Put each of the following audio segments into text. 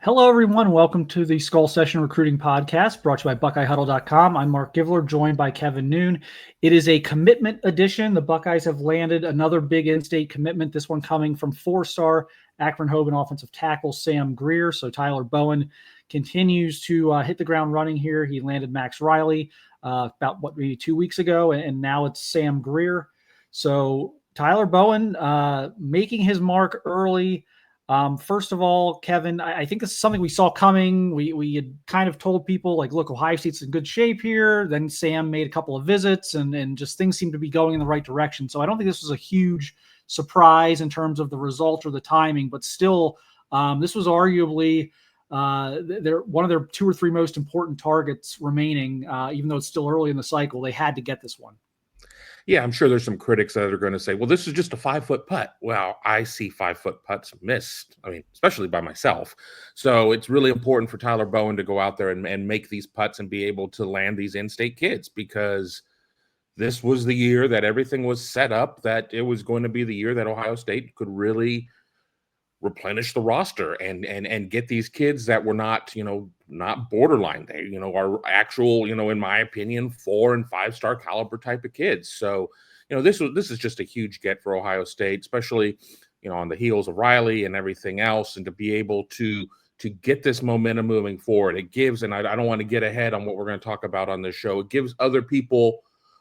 Hello, everyone. Welcome to the Skull Session Recruiting Podcast brought to you by BuckeyeHuddle.com. I'm Mark Givler, joined by Kevin Noon. It is a commitment edition. The Buckeyes have landed another big in-state commitment, this one coming from four-star Akron Hoban offensive tackle Sam Greer. So Tyler Bowen continues to hit the ground running here. He landed Max Riley maybe 2 weeks ago, and now it's Sam Greer. So Tyler Bowen making his mark early. First of all, Kevin, I think this is something we saw coming. We had kind of told people, like, look, Ohio State's in good shape here. Then Sam made a couple of visits, and just things seem to be going in the right direction. So I don't think this was a huge surprise in terms of the result or the timing, but still, this was arguably one of their two or three most important targets remaining, even though it's still early in the cycle. They had to get this one. Yeah, I'm sure there's some critics that are going to say, well, this is just a 5-foot putt. Well, I see 5-foot putts missed. I mean, especially by myself. So it's really important for Tyler Bowen to go out there and make these putts and be able to land these in-state kids, because this was the year that everything was set up, that it was going to be the year that Ohio State could really replenish the roster and get these kids that were not borderline. They, are actual, in my opinion, 4- and 5-star caliber type of kids. So, this is just a huge get for Ohio State, especially, on the heels of Riley and everything else, and to be able to get this momentum moving forward. It gives, and I don't want to get ahead on what we're going to talk about on this show. It gives other people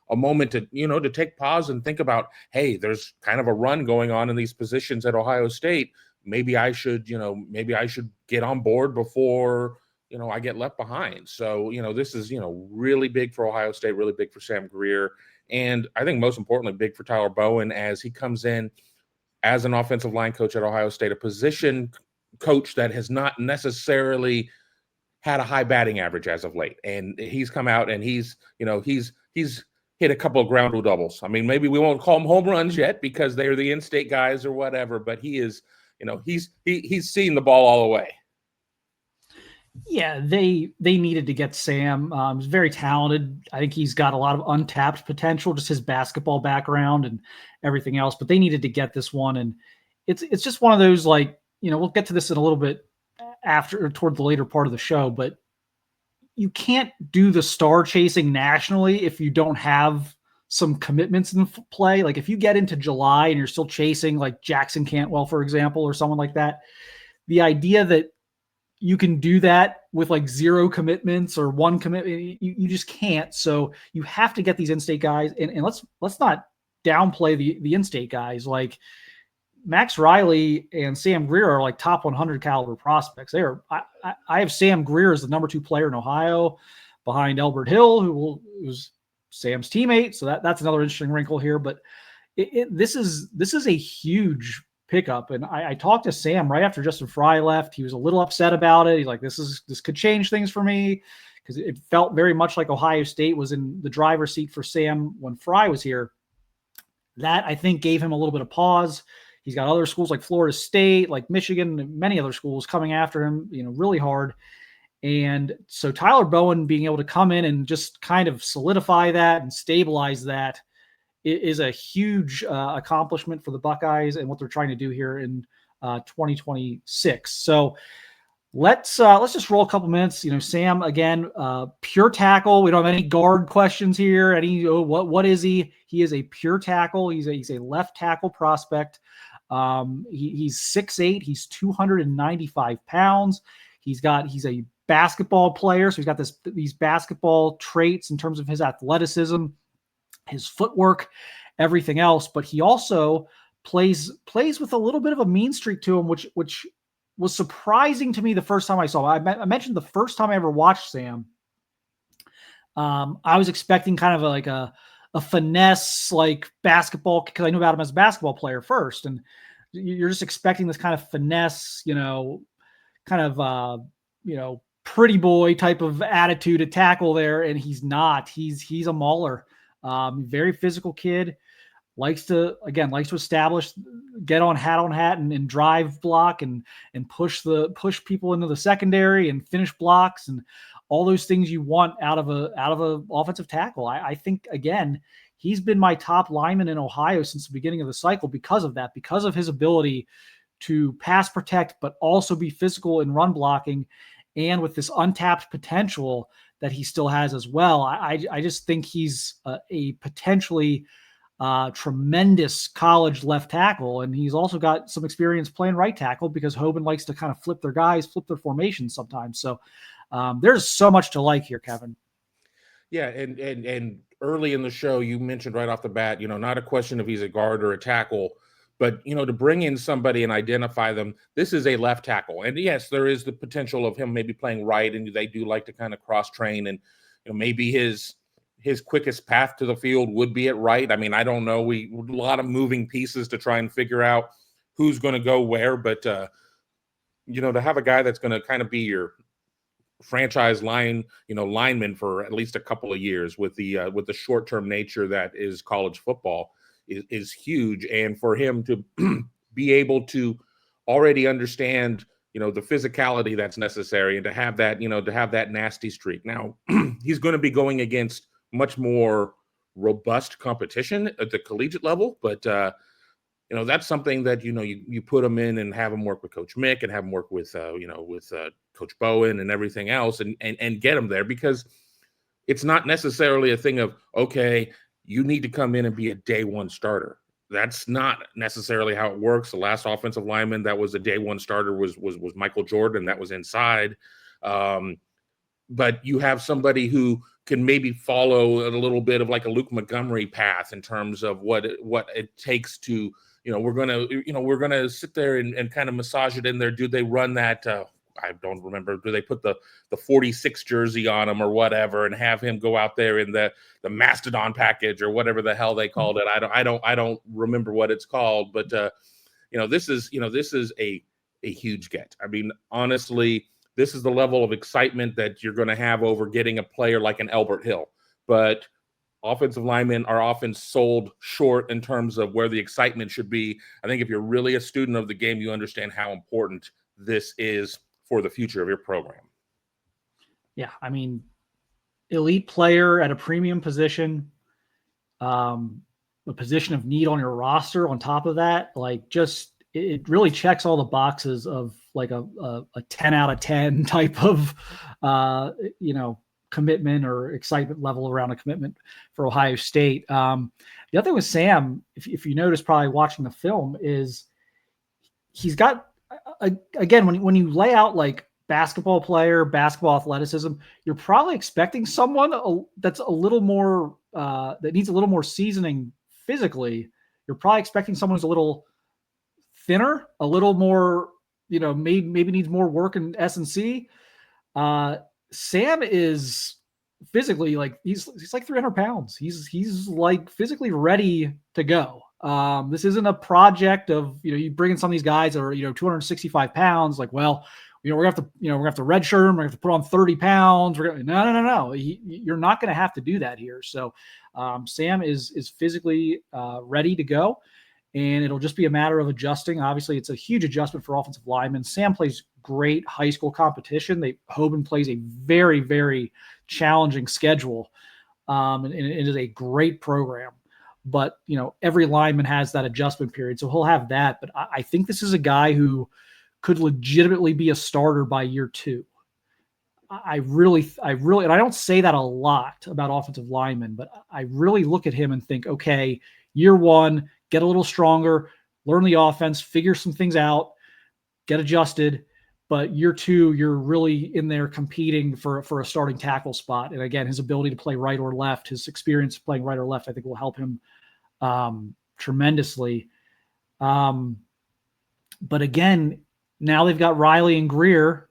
a moment to, to take pause and think about, hey, there's kind of a run going on in these positions at Ohio State. Maybe I should get on board before, I get left behind. So, this is, really big for Ohio State, really big for Sam Greer. And I think most importantly, big for Tyler Bowen as he comes in as an offensive line coach at Ohio State, a position coach that has not necessarily had a high batting average as of late. And he's come out and he's hit a couple of ground rule doubles. I mean, maybe we won't call them home runs yet because they're the in-state guys or whatever, but he is, he's seen the ball all the way. Yeah, they needed to get Sam. He's very talented. I think he's got a lot of untapped potential, just his basketball background and everything else. But they needed to get this one, and it's just one of those, like, we'll get to this in a little bit toward the later part of the show. But you can't do the star chasing nationally if you don't have some commitments in play. Like if you get into July and you're still chasing like Jackson Cantwell, for example, or someone like that, the idea that you can do that with like 0 commitments or 1 commitment, you just can't. So you have to get these in-state guys, and let's not downplay the in-state guys. Like Max Riley and Sam Greer are like top 100 caliber prospects. I have Sam Greer as the number 2 player in Ohio, behind Elbert Hill, who's Sam's teammate. So that's another interesting wrinkle here. But this is a huge pickup. And I talked to Sam right after Justin Fry left. He was a little upset about it. He's like, this could change things for me, because it felt very much like Ohio State was in the driver's seat for Sam when Fry was here. That, I think, gave him a little bit of pause. He's got other schools like Florida State, like Michigan, and many other schools coming after him, really hard. And so Tyler Bowen being able to come in and just kind of solidify that and stabilize that is a huge accomplishment for the Buckeyes and what they're trying to do here in 2026. So let's just roll a couple minutes. Sam, again, pure tackle. We don't have any guard questions here. What is he? He is a pure tackle. He's a left tackle prospect. He's 6'8". He's 295 pounds. He's a basketball player, so he's got these basketball traits in terms of his athleticism, his footwork, everything else. But he also plays with a little bit of a mean streak to him, which was surprising to me the first time I saw him. I mentioned the first time I ever watched Sam, I was expecting kind of a finesse, like basketball, because I knew about him as a basketball player first. And you're just expecting this kind of finesse, kind of, pretty boy type of attitude to tackle there. And he's not. He's a mauler. Very physical kid. Likes to establish, get on hat and drive block and push people into the secondary and finish blocks and all those things you want out of a offensive tackle. I think, again, he's been my top lineman in Ohio since the beginning of the cycle because of that, because of his ability to pass protect, but also be physical in run blocking, and with this untapped potential that he still has as well. I just think he's a potentially tremendous college left tackle, and he's also got some experience playing right tackle because Hoban likes to kind of flip their formations sometimes. So there's so much to like here, Kevin. Yeah, and early in the show, you mentioned right off the bat, not a question if he's a guard or a tackle, but to bring in somebody and identify them. This is a left tackle, and yes, there is the potential of him maybe playing right, and they do like to kind of cross train, and maybe his quickest path to the field would be at right. I mean, I don't know. A lot of moving pieces to try and figure out who's going to go where, but to have a guy that's going to kind of be your franchise lineman for at least a couple of years with the short-term nature that is college football is huge. And for him to be able to already understand the physicality that's necessary, and to have that nasty streak. Now he's going to be going against much more robust competition at the collegiate level, but that's something that you put him in and have him work with Coach Mick and have him work with Coach Bowen and everything else, and get him there, because it's not necessarily a thing of, okay, you need to come in and be a day one starter. That's not necessarily how it works. The last offensive lineman that was a day one starter was Michael Jordan. That was inside. But you have somebody who can maybe follow a little bit of like a Luke Montgomery path in terms of what it takes to, we're gonna sit there and kind of massage it in there. Do they run that? I don't remember. Do they put the 46 jersey on him or whatever, and have him go out there in the Mastodon package or whatever the hell they called it? I don't remember what it's called, but this is a huge get. I mean, honestly, this is the level of excitement that you're going to have over getting a player like an Albert Hill. But offensive linemen are often sold short in terms of where the excitement should be. I think if you're really a student of the game, you understand how important this is for the future of your program. Yeah, I mean, elite player at a premium position, a position of need on your roster on top of that, like, just it really checks all the boxes of like a 10 out of 10 type of commitment or excitement level around a commitment for Ohio State. The other thing with Sam, if you notice probably watching the film, is he's got again, when you lay out like basketball player, basketball athleticism, you're probably expecting someone that's a little more that needs a little more seasoning physically. You're probably expecting someone who's a little thinner, a little more, maybe needs more work in S&C. Sam is physically like he's like 300 pounds. He's like physically ready to go. This isn't a project of, you bring in some of these guys that are, 265 pounds. Like, well, we're gonna have to, we're gonna have to redshirt him. We're gonna have to put on 30 pounds. No. You're not gonna have to do that here. So Sam is physically ready to go. And it'll just be a matter of adjusting. Obviously, it's a huge adjustment for offensive linemen. Sam plays great high school competition. Hoban plays a very, very challenging schedule, and it is a great program. But, every lineman has that adjustment period, so he'll have that. But I think this is a guy who could legitimately be a starter by year 2. I really, and I don't say that a lot about offensive linemen, but I really look at him and think, okay, year 1, get a little stronger, learn the offense, figure some things out, get adjusted. But year 2, you're really in there competing for a starting tackle spot. And again, his ability to play right or left, his experience playing right or left, I think will help him tremendously. But again, now they've got Riley and Greer.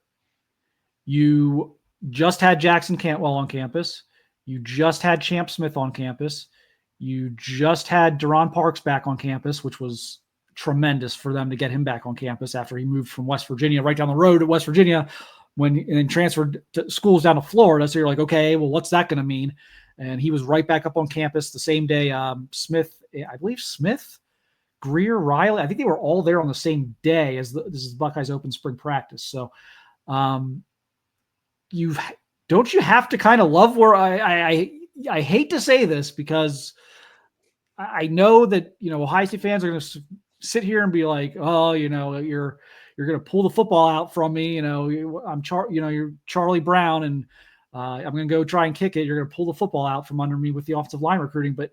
You just had Jackson Cantwell on campus. You just had Champ Smith on campus. You just had Deron Parks back on campus, which was tremendous for them to get him back on campus after he moved from West Virginia, right down the road at West Virginia, and then transferred to schools down to Florida. So you're like, okay, well, what's that going to mean? And he was right back up on campus the same day. Smith, Greer, Riley, I think they were all there on the same day as this is Buckeyes open spring practice. So don't you have to kind of love where I hate to say this because I know that, Ohio State fans are going to sit here and be like, oh, you're going to pull the football out from me. You're Charlie Brown, and I'm going to go try and kick it. You're going to pull the football out from under me with the offensive line recruiting. But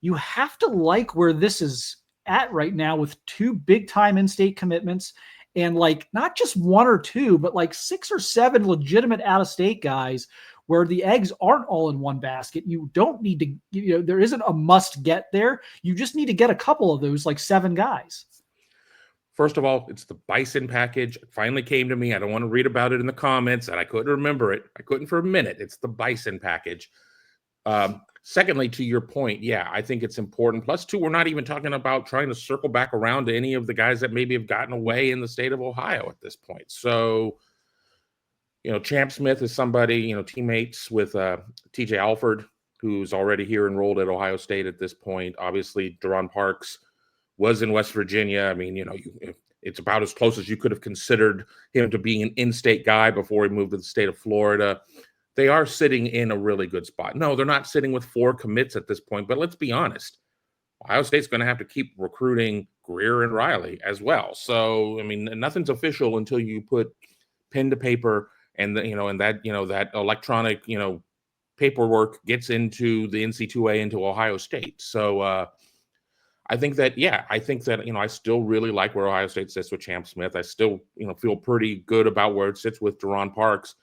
you have to like where this is at right now with 2 big time in-state commitments, and like not just 1 or 2, but like 6 or 7 legitimate out-of-state guys where the eggs aren't all in one basket. You don't need to, there isn't a must get there. You just need to get a couple of those, like 7 guys. First of all, it's the Bison package. It finally came to me. I don't want to read about it in the comments, and I couldn't remember it. I couldn't for a minute. It's the Bison package. Secondly, to your point, yeah, I think it's important. Plus, too, we're not even talking about trying to circle back around to any of the guys that maybe have gotten away in the state of Ohio at this point. So, Champ Smith is somebody, teammates with TJ Alford, who's already here enrolled at Ohio State at this point. Obviously, Duron Parks was in West Virginia. I mean, it's about as close as you could have considered him to being an in-state guy before he moved to the state of Florida. They are sitting in a really good spot. No, they're not sitting with 4 commits at this point, but let's be honest. Ohio State's going to have to keep recruiting Greer and Riley as well. So, I mean, nothing's official until you put pen to paper and that electronic, paperwork gets into the NC2A into Ohio State. So, I think that, I still really like where Ohio State sits with Champ Smith. I still, feel pretty good about where it sits with Duron Parks.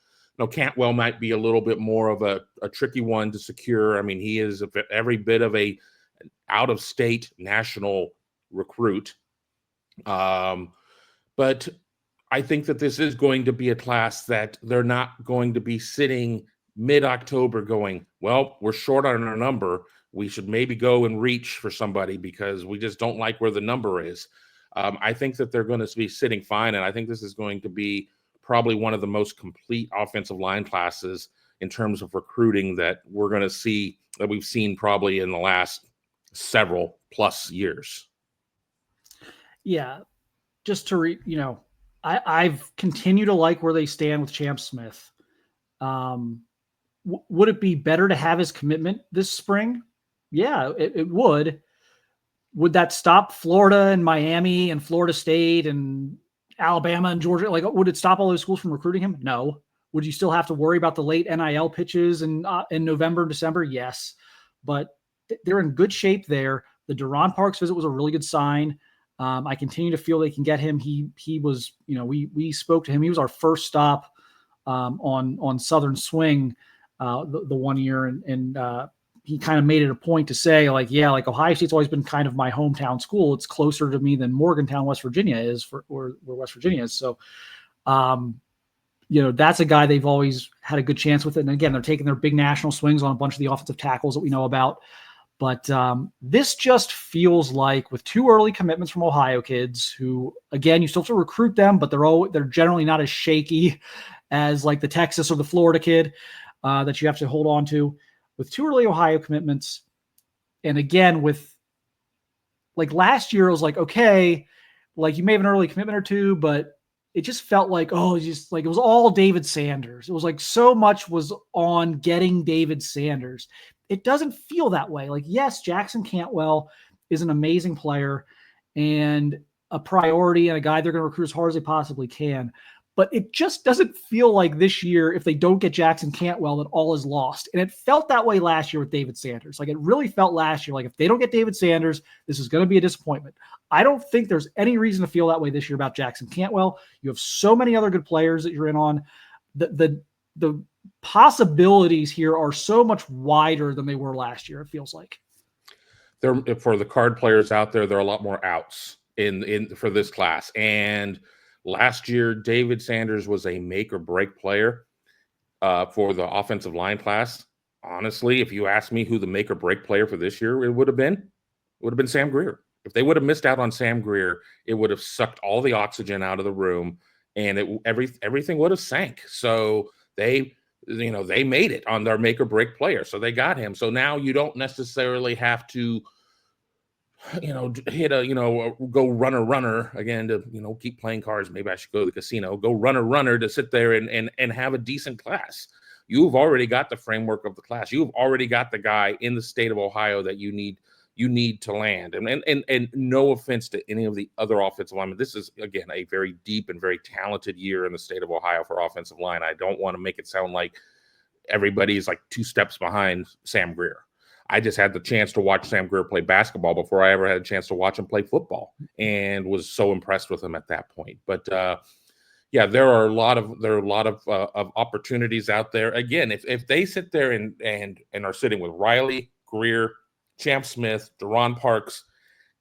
Cantwell might be a little bit more of a tricky one to secure. I mean, he is every bit of a out-of-state national recruit. But I think that this is going to be a class that they're not going to be sitting mid-October going, well, we're short on our number. We should maybe go and reach for somebody because we just don't like where the number is. I think that they're going to be sitting fine, and I think this is going to be probably one of the most complete offensive line classes in terms of recruiting that we're going to see, that we've seen probably in the last several plus years. Yeah. Just to I've continued to like where they stand with Champ Smith. Would it be better to have his commitment this spring? Yeah, it would. Would that stop Florida and Miami and Florida State and Alabama and Georgia? Like, would it stop all those schools from recruiting him? No. Would you still have to worry about the late NIL pitches in November and December? Yes. But they're in good shape there. The Duron Parks visit was a really good sign. I continue to feel they can get him. He was, we spoke to him. He was our first stop on Southern Swing the one year, and he kind of made it a point to say, like Ohio State's always been kind of my hometown school. It's closer to me than Morgantown, West Virginia is, where West Virginia is. So, that's a guy they've always had a good chance with it. And again, they're taking their big national swings on a bunch of the offensive tackles that we know about. But this just feels like, with 2 early commitments from Ohio kids who, again, you still have to recruit them, but they're generally not as shaky as like the Texas or the Florida kid that you have to hold on to. With 2 early Ohio commitments, and again, with like last year, it was like, okay, like you may have an early commitment or 2, but it just felt like, it was all David Sanders. It was like so much was on getting David Sanders. It doesn't feel that way. Like, yes, Jackson Cantwell is an amazing player and a priority and a guy they're going to recruit as hard as they possibly can. But it just doesn't feel like this year, if they don't get Jackson Cantwell, that all is lost. And it felt that way last year with David Sanders. Like, it really felt last year, like if they don't get David Sanders, this is going to be a disappointment. I don't think there's any reason to feel that way this year about Jackson Cantwell. You have so many other good players that you're in on. The possibilities here are so much wider than they were last year, it feels like. For the card players out there, there are a lot more outs for this class. And last year, David Sanders was a make or break player for the offensive line class. Honestly, if you ask me who the make or break player for this year, it would have been Sam Greer. If they would have missed out on Sam Greer, it would have sucked all the oxygen out of the room, and everything would have sank. So they made it on their make or break player. So they got him. So now you don't necessarily have to go runner again to, keep playing cards. Maybe I should go to the casino, go runner to sit there and have a decent class. You've already got the framework of the class. You've already got the guy in the state of Ohio that you need you need to land. And no offense to any of the other offensive linemen. This is, again, a very deep and very talented year in the state of Ohio for offensive line. I don't want to make it sound like everybody's like 2 steps behind Sam Greer. I just had the chance to watch Sam Greer play basketball before I ever had a chance to watch him play football, and was so impressed with him at that point. But yeah, there are a lot of opportunities out there. Again, if they sit there and are sitting with Riley, Greer, Champ Smith, Deron Parks,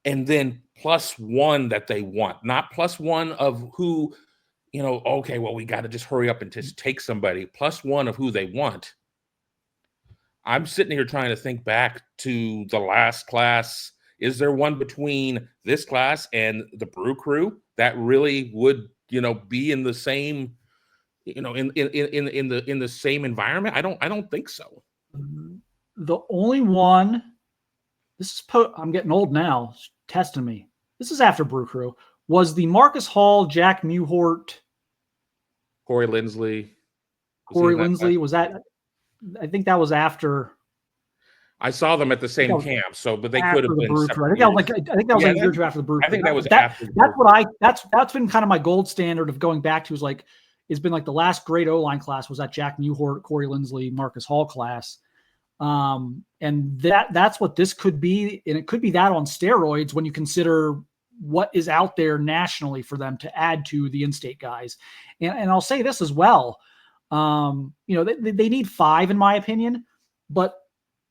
and then +1 that they want, not +1 of who, okay, well, we got to just hurry up and just take somebody, +1 of who they want. I'm sitting here trying to think back to the last class. Is there one between this class and the Brew Crew that really would, be in the same, in the same environment? I don't think so. The only one, I'm getting old now, testing me. This is after Brew Crew, was the Marcus Hall, Jack Mewhort, Corey Lindsley. Was that? I think that was after. I saw them at the same camp, but they could have been separate. I think that was like a year or two after the Brew Crew. I think that was after. That's been kind of my gold standard of going back to, is like, it's been like the last great O-line class was that Jack Mewhort, Corey Lindsley, Marcus Hall class. And that's what this could be. And it could be that on steroids when you consider what is out there nationally for them to add to the in-state guys. And I'll say this as well. They need 5 in my opinion, but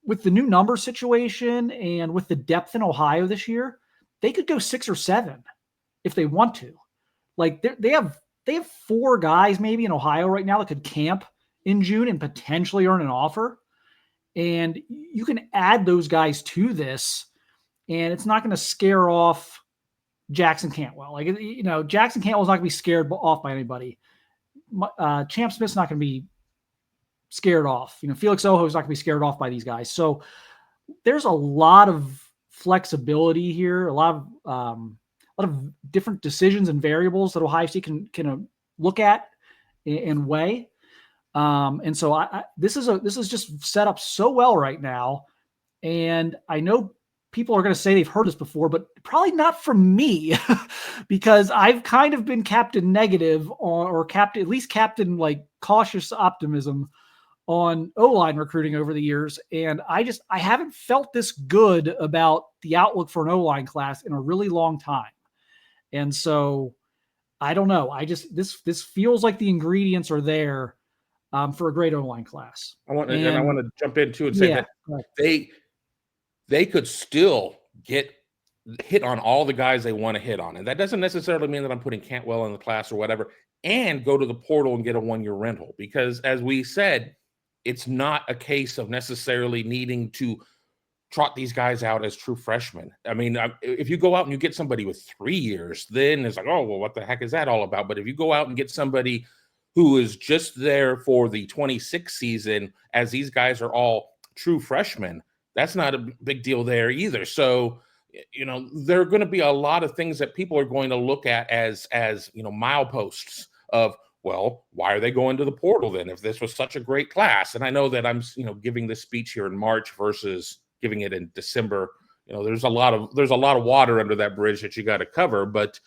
with the new number situation and with the depth in Ohio this year, they could go 6 or 7 if they want to. Like they have 4 guys maybe in Ohio right now that could camp in June and potentially earn an offer. And you can add those guys to this, and it's not going to scare off Jackson Cantwell. Jackson Cantwell's not going to be scared off by anybody. Champ Smith's not going to be scared off. Felix Oho's not going to be scared off by these guys. So there's a lot of flexibility here, a lot of different decisions and variables that Ohio State can look at and weigh. And so this is just set up so well right now. And I know people are going to say they've heard this before, but probably not from me because I've kind of been captain negative or captain, at least captain like cautious optimism on O-line recruiting over the years. And I haven't felt this good about the outlook for an O-line class in a really long time. And so I don't know. This feels like the ingredients are there for a great O-line class. I want to jump in too and say that they could still get hit on all the guys they want to hit on. And that doesn't necessarily mean that I'm putting Cantwell in the class or whatever, and go to the portal and get a 1-year rental. Because as we said, it's not a case of necessarily needing to trot these guys out as true freshmen. I mean, if you go out and you get somebody with 3 years, then it's like, oh, well, what the heck is that all about? But if you go out and get somebody who is just there for the 26 season, as these guys are all true freshmen, that's not a big deal there either. So, there are going to be a lot of things that people are going to look at as mileposts of, well, why are they going to the portal then if this was such a great class? And I know that I'm, giving this speech here in March versus giving it in December. There's a lot of water under that bridge that you got to cover. But,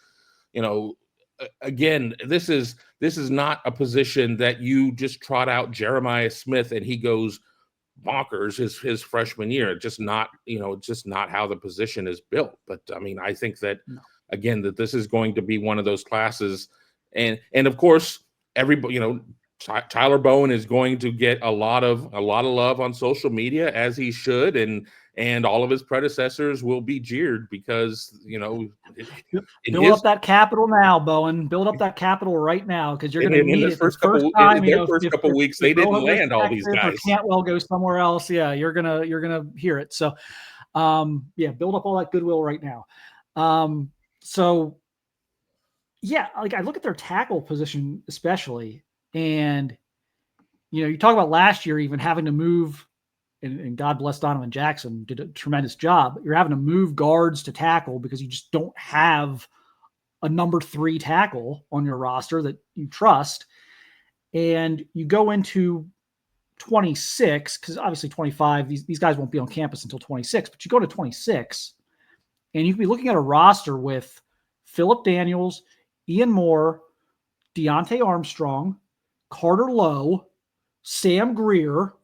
again, this is not a position that you just trot out Jeremiah Smith and he goes bonkers his freshman year. It's just not how the position is built. But I mean, I think that again, that this is going to be one of those classes, and of course, everybody, Tyler Bowen is going to get a lot of love on social media, as he should, and all of his predecessors will be jeered because build up that capital now, Bowen. Build up that capital right now, because you're going to need it. First couple weeks, they didn't land all these guys. Cantwell goes somewhere else. Yeah, you're gonna hear it. So, build up all that goodwill right now. So, yeah, like I look at their tackle position especially, and you talk about last year even having to move. And God bless Donovan Jackson, did a tremendous job. You're having to move guards to tackle because you just don't have a number 3 tackle on your roster that you trust. And you go into 26, because obviously 25, these guys won't be on campus until 26, but you go to 26 and you can be looking at a roster with Phillip Daniels, Ian Moore, Deontay Armstrong, Carter Lowe, Sam Greer,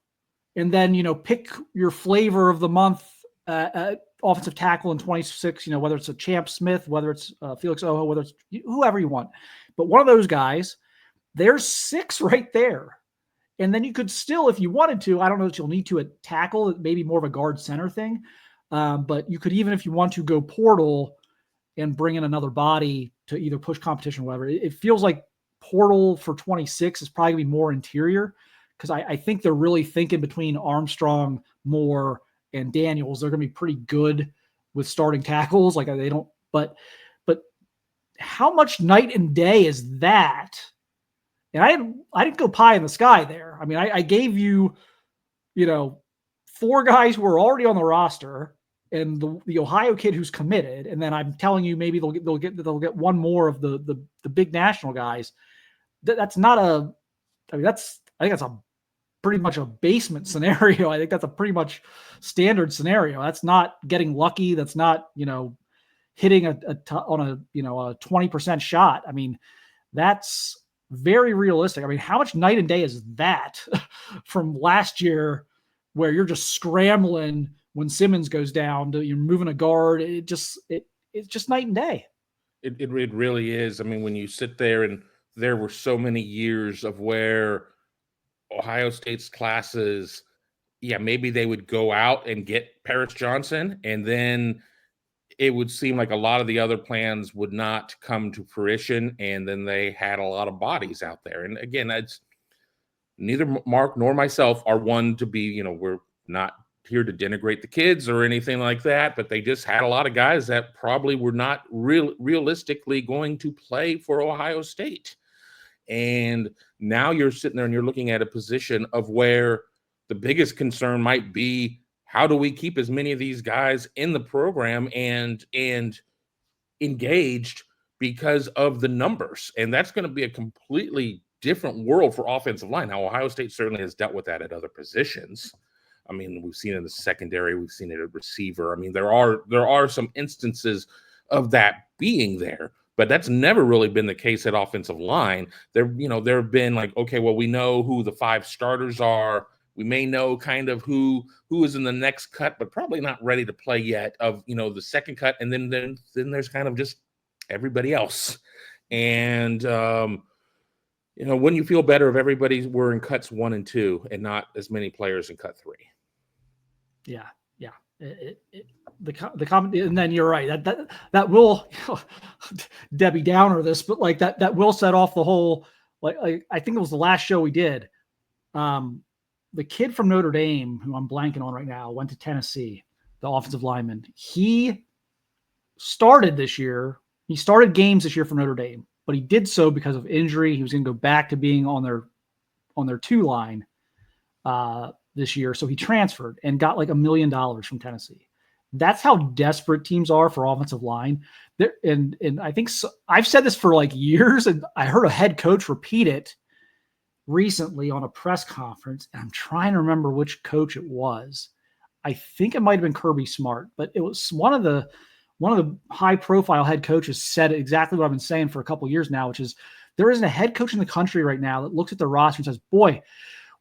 and then, pick your flavor of the month offensive tackle in 26, whether it's a Champ Smith, whether it's Felix Oho, whether it's whoever you want. But one of those guys, there's 6 right there. And then you could still, if you wanted to, I don't know that you'll need to at tackle, maybe more of a guard center thing. But you could, even if you want to, go portal and bring in another body to either push competition or whatever. It feels like portal for 26 is probably going to be more interior, because I think they're really thinking between Armstrong, Moore, and Daniels. They're going to be pretty good with starting tackles. Like, they don't, but how much night and day is that? And I didn't go pie in the sky there. I mean, I gave you, 4 guys who are already on the roster and the Ohio kid who's committed. And then I'm telling you, maybe they'll get one more of the big national guys. That's not I think that's a pretty much a basement scenario. I think that's a pretty much standard scenario. That's not getting lucky. That's not, hitting on a 20% shot. I mean, that's very realistic. I mean, how much night and day is that from last year, where you're just scrambling when Simmons goes down to, you're moving a guard. It's just night and day. It really is. I mean, when you sit there, and there were so many years of where Ohio State's classes, maybe they would go out and get Paris Johnson, and then it would seem like a lot of the other plans would not come to fruition, and then they had a lot of bodies out there. And again, it's neither Mark nor myself are one to be, we're not here to denigrate the kids or anything like that, but they just had a lot of guys that probably were not realistically going to play for Ohio State. And now you're sitting there and you're looking at a position of where the biggest concern might be, how do we keep as many of these guys in the program and engaged because of the numbers? And that's going to be a completely different world for offensive line. Now, Ohio State certainly has dealt with that at other positions. I mean, we've seen it in the secondary, we've seen it at receiver. I mean, there are some instances of that being there, but that's never really been the case at offensive line. There have been like, okay, well, we know who the 5 starters are. We may know kind of who is in the next cut, but probably not ready to play yet of, the second cut. And then there's kind of just everybody else. And, wouldn't you feel better if everybody were in cuts 1 and 2 and not as many players in cut 3? Yeah. The comment, and then you're right, that will Debbie Downer this, but like that will set off the whole, like I think it was the last show we did. The kid from Notre Dame, who I'm blanking on right now, went to Tennessee, the offensive lineman. He started this year. He started games this year for Notre Dame, but he did so because of injury. He was going to go back to being on their 2 line this year. So he transferred and got like $1 million from Tennessee. That's how desperate teams are for offensive line. And I think I've said this for like years, and I heard a head coach repeat it recently on a press conference, and I'm trying to remember which coach it was. I think it might have been Kirby Smart, but it was one of the high profile head coaches said exactly what I've been saying for a couple of years now, which is there isn't a head coach in the country right now that looks at the roster and says, boy,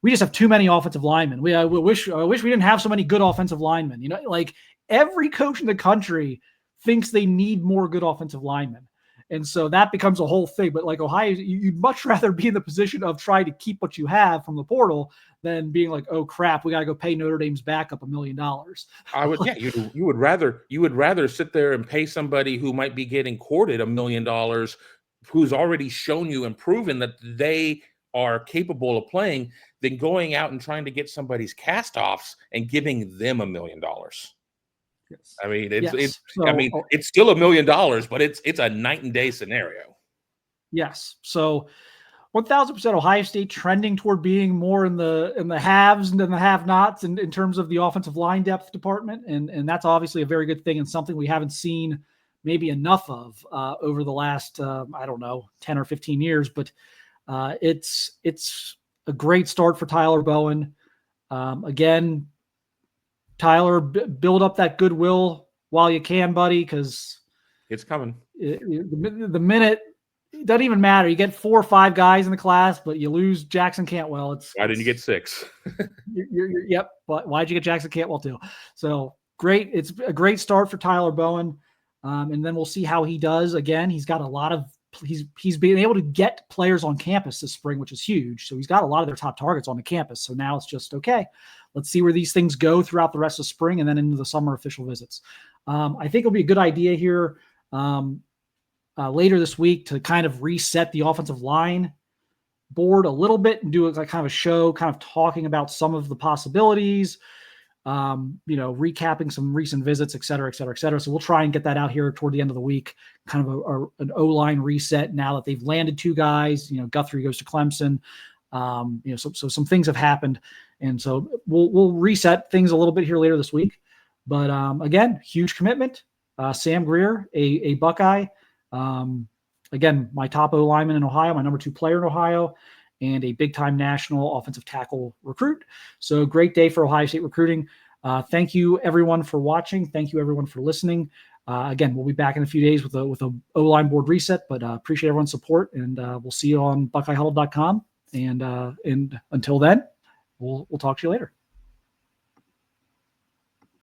we just have too many offensive linemen. I wish we didn't have so many good offensive linemen. Like every coach in the country thinks they need more good offensive linemen. And so that becomes a whole thing. But like Ohio, you'd much rather be in the position of trying to keep what you have from the portal than being like, oh crap, we got to go pay Notre Dame's backup $1 million. I would, you would rather sit there and pay somebody who might be getting courted $1 million, who's already shown you and proven that they are capable of playing, than going out and trying to get somebody's cast-offs and giving them $1 million. Yes. I mean, it's still $1 million, but it's a night and day scenario. Yes. So 1,000% Ohio State trending toward being more in the haves than the have-nots in terms of the offensive line depth department. And that's obviously a very good thing, and something we haven't seen maybe enough of over the last, 10 or 15 years. But it's a great start for Tyler Bowen. Again, Tyler, build up that goodwill while you can, buddy, because it's coming. The minute, it doesn't even matter. You get 4 or 5 guys in the class, but you lose Jackson Cantwell. Why didn't you get 6? Yep. But why'd you get Jackson Cantwell too? So great. It's a great start for Tyler Bowen. And then we'll see how he does. Again, he's got a lot of, he's been able to get players on campus this spring, which is huge. So he's got a lot of their top targets on the campus. So now it's just, okay, let's see where these things go throughout the rest of spring and then into the summer official visits. I think it'll be a good idea here later this week to kind of reset the offensive line board a little bit and do a kind of a show, kind of talking about some of the possibilities, recapping some recent visits, et cetera, et cetera, et cetera. So we'll try and get that out here toward the end of the week, kind of an O-line reset now that they've landed 2 guys. Guthrie goes to Clemson. So some things have happened. And so we'll reset things a little bit here later this week. But again, huge commitment. Sam Greer, a Buckeye. Again, my top O lineman in Ohio, my number 2 player in Ohio, and a big-time national offensive tackle recruit. So great day for Ohio State recruiting. Thank you, everyone, for watching. Thank you, everyone, for listening. Again, we'll be back in a few days with a O-line board reset, but appreciate everyone's support, and we'll see you on BuckeyeHuddle.com. And until then, we'll talk to you later.